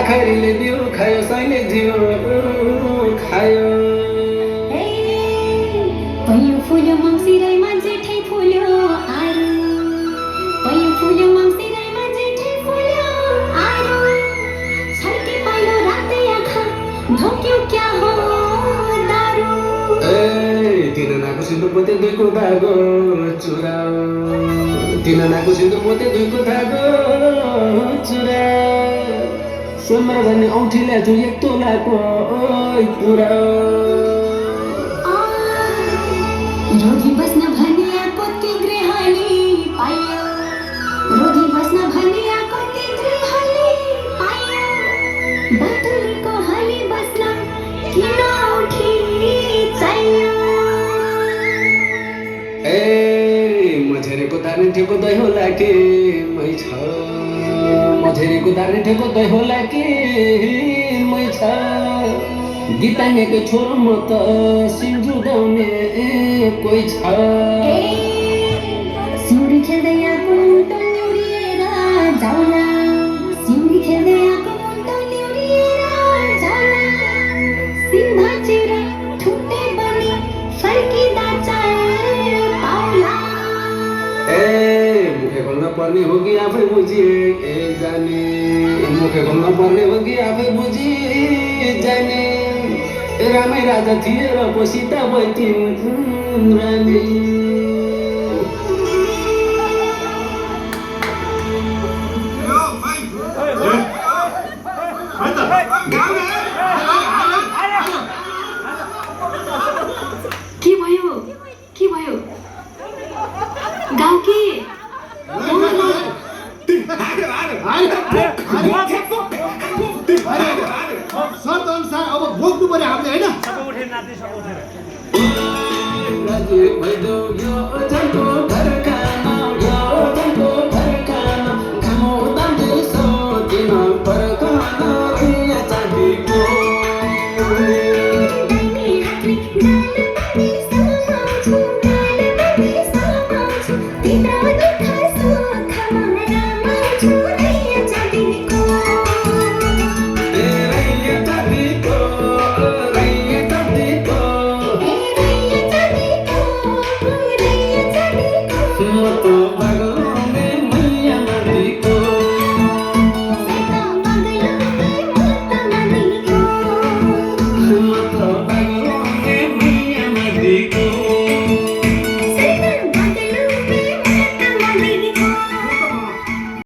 आखरीले दियो खायो सैनिक दियो खायो पल्लो फुल्यो मङ्सिरैमा जेठै फुल्यो आरू पल्लो फुल्यो मङ्सिरैमा जेठै फुल्यो आरू छर्के पाइलो रातै आँखा ढोक्यो क्या हो दारू तिननाको सिन्दुर पोते दुईको धागो चुराओ तिननाको सिन्दुर पोते दुईको धागो चुरा सोमबार भन्ने औँठी ल्याएको एक तोलाको पुरा रोगी बस्न भनिएको ती गृहणी पाइयो रोगी बस्न भनिएको ती गृहणी पाइयो बाटुलीको हली बस्न किन औठी चाहियो मझेरेको दाने ठेको दही होला के मै छ मझेरेको दाने ठेको दही होला के मै छ गीताङ्गेको छोरो म त सिन्जु गाउने कोही छ सिउरी खेल्दै आएको मुन्टो निउरिएर जाउला सिउरी खेल्दै आएको मुन्टो निउरिएर जाउला सिङ भाँचेर ठुटे बनी फर्किँदा चाल पाउला मुखे खोल्न पर्ने हो कि आफै बुझी जाने मुखे खोल्न पर्ने हो कि आफै बुझी जाने रामै राजा थिए र पो सीता भइथिन् रानी के भयो गाउँ के शर्त अनुसार अब बोक्नु पर्यो हामीले होइन भइदेऊ यो झन्को घर